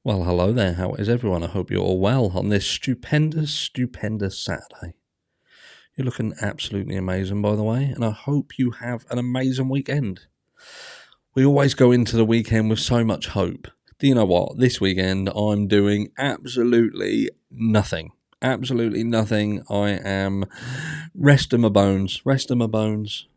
Well, hello there. How is everyone? I hope you're all well on this stupendous Saturday. You're looking absolutely amazing, by the way, and I hope you have an amazing weekend. We always go into the weekend with so much hope. Do you know what? This weekend I'm doing absolutely nothing. Absolutely nothing. I am resting my bones.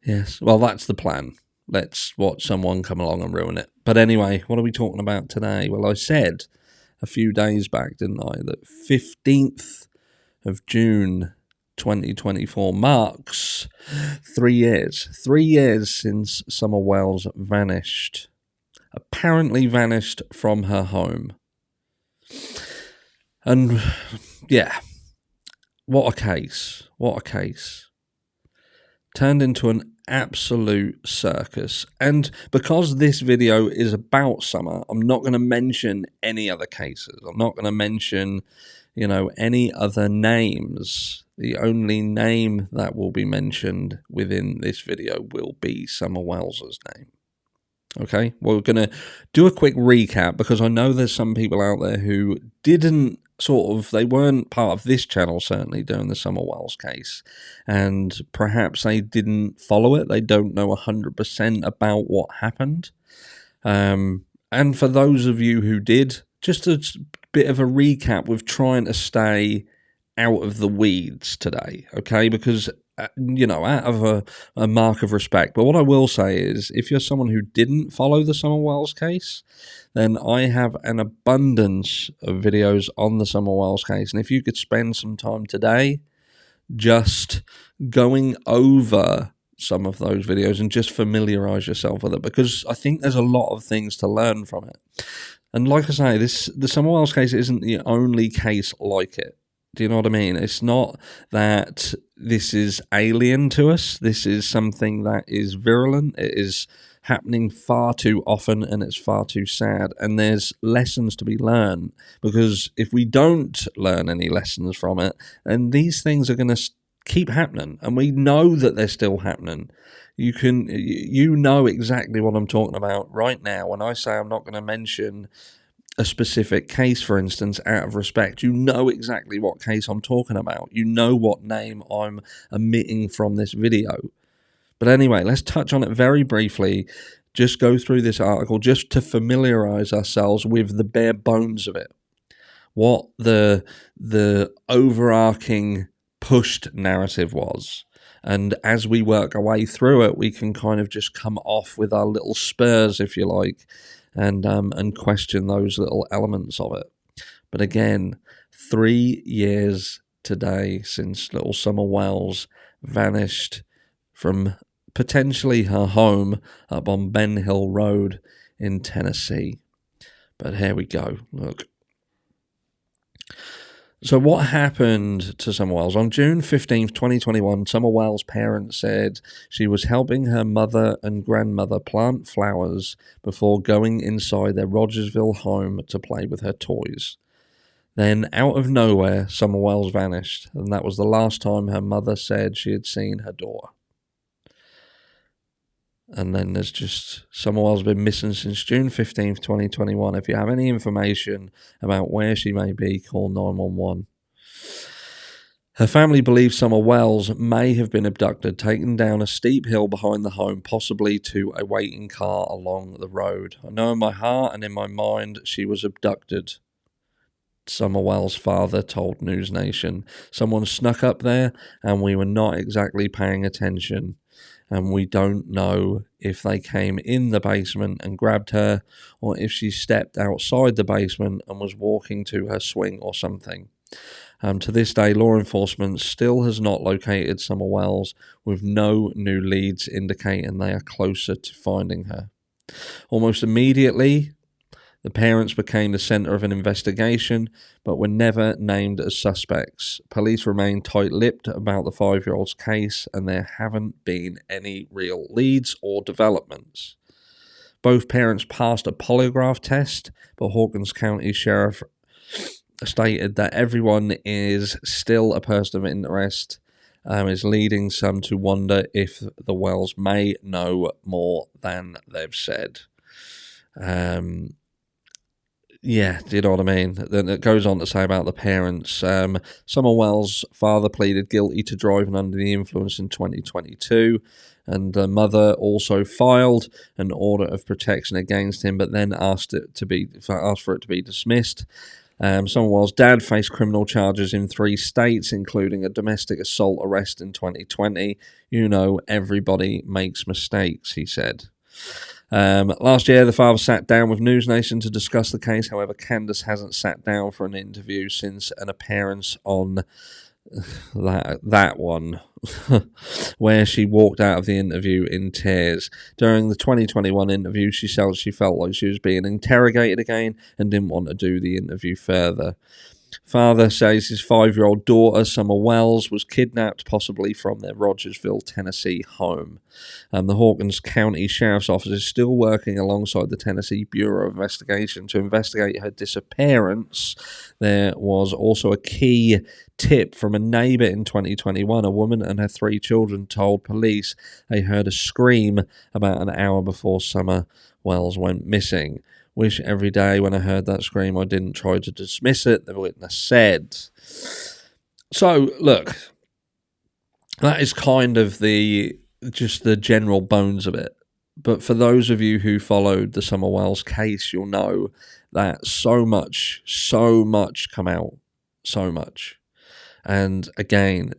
Yes. Well, that's the plan. Let's watch someone come along and ruin it. But anyway, what are we talking about today? Well, I said a few days back, didn't I, that 15th of June 2024 marks 3 years. 3 years since Summer Wells vanished. Apparently vanished from her home. And yeah, what a case. What a case. Turned into an absolute circus. And because this video is about Summer, I'm not going to mention any other cases. I'm not going to mention, any other names. The only name that will be mentioned within this video will be Summer Wells's name. Okay, we're going to do a quick recap because I know there's some people out there who didn't they weren't part of this channel, certainly, during the Summer Wells case. And perhaps they didn't follow it. They don't know 100% about what happened. And for those of you who did, just a bit of a recap with trying to stay out of the weeds today, okay? Because, out of a mark of respect. But what I will say is, if you're someone who didn't follow the Summer Wells case, then I have an abundance of videos on the Summer Wells case. And if you could spend some time today just going over some of those videos and just familiarize yourself with it, because I think there's a lot of things to learn from it. And like I say, the Summer Wells case isn't the only case like it. Do you know what I mean? It's not that this is alien to us. This is something that is virulent. It is happening far too often, and it's far too sad. And there's lessons to be learned, because if we don't learn any lessons from it, then these things are going to keep happening. And we know that they're still happening. You know exactly what I'm talking about right now when I say I'm not going to mention a specific case, for instance, out of respect. You know exactly what case I'm talking about. You know what name I'm omitting from this video. But anyway, let's touch on it very briefly. Just go through this article just to familiarize ourselves with the bare bones of it. What the overarching pushed narrative was. And as we work our way through it, we can kind of just come off with our little spurs, if you like, and question those little elements of it. But again, 3 years today since little Summer Wells vanished from potentially her home up on Ben Hill Road in Tennessee. But here we go. Look. So what happened to Summer Wells? On June 15th, 2021, Summer Wells' parents said she was helping her mother and grandmother plant flowers before going inside their Rogersville home to play with her toys. Then, out of nowhere, Summer Wells vanished, and that was the last time her mother said she had seen her daughter. And then there's just Summer Wells been missing since June 15th, 2021. If you have any information about where she may be, call 911. Her family believes Summer Wells may have been abducted, taken down a steep hill behind the home, possibly to a waiting car along the road. I know in my heart and in my mind she was abducted, Summer Wells' father told News Nation. Someone snuck up there and we were not exactly paying attention. And we don't know if they came in the basement and grabbed her, or if she stepped outside the basement and was walking to her swing or something. To this day, law enforcement still has not located Summer Wells, with no new leads indicating they are closer to finding her. Almost immediately, the parents became the center of an investigation, but were never named as suspects. Police remain tight-lipped about the 5-year-old's case, and there haven't been any real leads or developments. Both parents passed a polygraph test, but Hawkins County Sheriff stated that everyone is still a person of interest, is leading some to wonder if the Wells may know more than they've said. Yeah, do you know what I mean? Then it goes on to say about the parents. Summer Wells' father pleaded guilty to driving under the influence in 2022, and the mother also filed an order of protection against him, but then asked for it to be dismissed. Summer Wells' dad faced criminal charges in 3 states, including a domestic assault arrest in 2020. You know, everybody makes mistakes, he said. Last year, the father sat down with News Nation to discuss the case. However, Candace hasn't sat down for an interview since an appearance on that one, where she walked out of the interview in tears. During the 2021 interview, she felt like she was being interrogated again and didn't want to do the interview further. Father says his 5-year-old daughter, Summer Wells, was kidnapped, possibly from their Rogersville, Tennessee home. The Hawkins County Sheriff's Office is still working alongside the Tennessee Bureau of Investigation to investigate her disappearance. There was also a key tip from a neighbor in 2021. A woman and her 3 children told police they heard a scream about an hour before Summer Wells went missing. Wish every day when I heard that scream I didn't try to dismiss it, the witness said. So, look, that is kind of just the general bones of it. But for those of you who followed the Summer Wells case, you'll know that so much come out. So much. And again,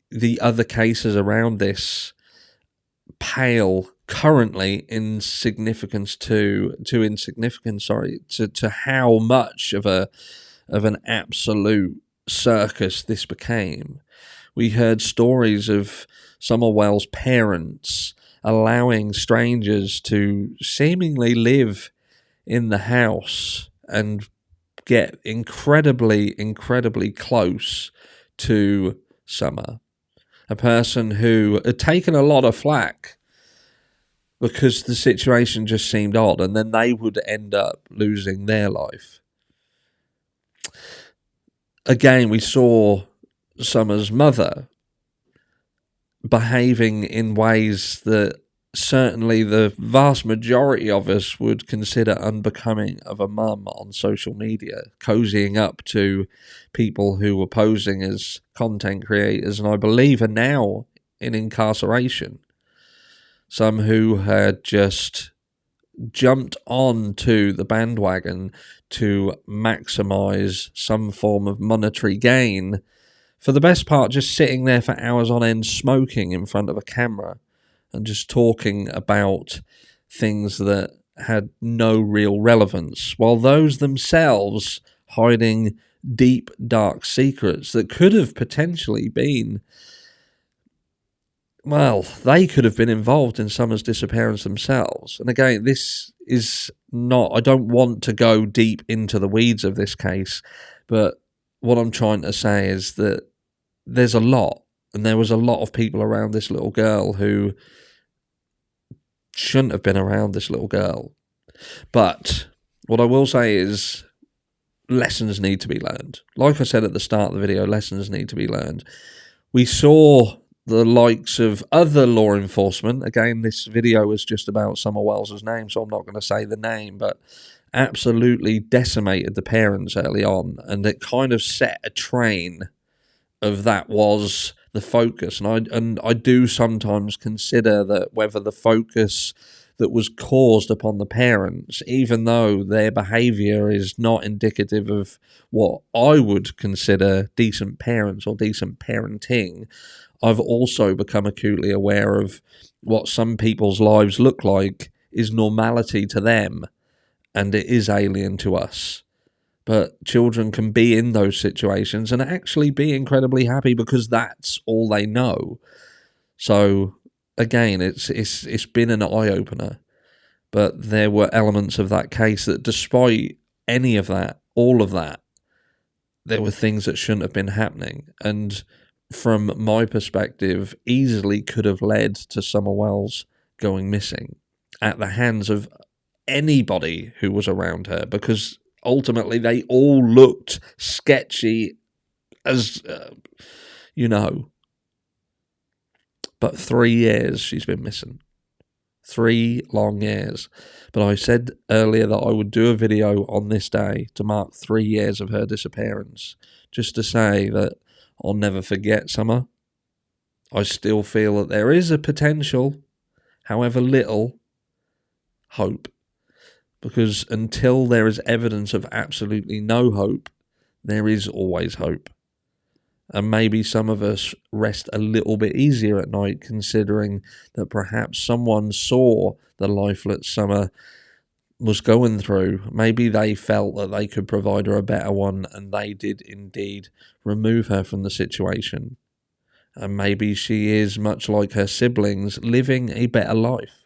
the other cases around this pale currently in significance to how much of an absolute circus this became. We heard stories of Summer Wells' parents allowing strangers to seemingly live in the house and get incredibly close to Summer, a person who had taken a lot of flack because the situation just seemed odd, and then they would end up losing their life. Again, we saw Summer's mother behaving in ways that certainly the vast majority of us would consider unbecoming of a mum on social media, cozying up to people who were posing as content creators and I believe are now in incarceration. Some who had just jumped onto the bandwagon to maximize some form of monetary gain, for the best part just sitting there for hours on end smoking in front of a camera and just talking about things that had no real relevance, while those themselves hiding deep, dark secrets that could have potentially been, well, they could have been involved in Summer's disappearance themselves. And again, this is not, I don't want to go deep into the weeds of this case, but what I'm trying to say is that there's a lot, and there was a lot of people around this little girl who shouldn't have been around this little girl. But what I will say is lessons need to be learned. Like I said at the start of the video, lessons need to be learned. We saw the likes of other law enforcement. Again, this video was just about Summer Wells' name, so I'm not going to say the name, but absolutely decimated the parents early on, and it kind of set a train of that was the focus. And I do sometimes consider that whether the focus that was caused upon the parents, even though their behaviour is not indicative of what I would consider decent parents or decent parenting, I've also become acutely aware of what some people's lives look like is normality to them, and it is alien to us. But children can be in those situations and actually be incredibly happy because that's all they know. So again, it's been an eye-opener. But there were elements of that case that despite any of that, all of that, there were things that shouldn't have been happening. And from my perspective, easily could have led to Summer Wells going missing at the hands of anybody who was around her, because ultimately they all looked sketchy as, But 3 years she's been missing. 3 long years. But I said earlier that I would do a video on this day to mark 3 years of her disappearance, just to say that I'll never forget Summer. I still feel that there is a potential, however little, hope. Because until there is evidence of absolutely no hope, there is always hope. And maybe some of us rest a little bit easier at night considering that perhaps someone saw the life that Summer was going through. Maybe they felt that they could provide her a better one, and they did indeed remove her from the situation. And maybe she is, much like her siblings, living a better life.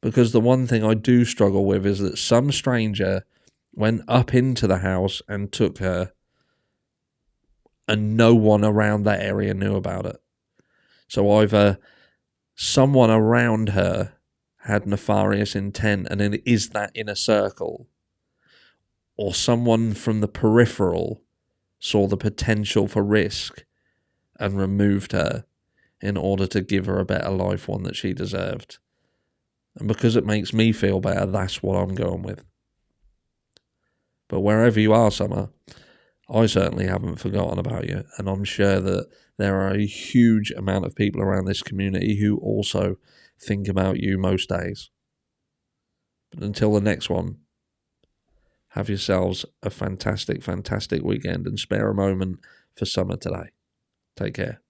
Because the one thing I do struggle with is that some stranger went up into the house and took her, and no one around that area knew about it. So either someone around her had nefarious intent and it is that inner circle, or someone from the peripheral saw the potential for risk and removed her in order to give her a better life, one that she deserved. And because it makes me feel better, that's what I'm going with. But wherever you are, Summer, I certainly haven't forgotten about you, and I'm sure that there are a huge amount of people around this community who also think about you most days. But until the next one, have yourselves a fantastic, fantastic weekend and spare a moment for Summer today. Take care.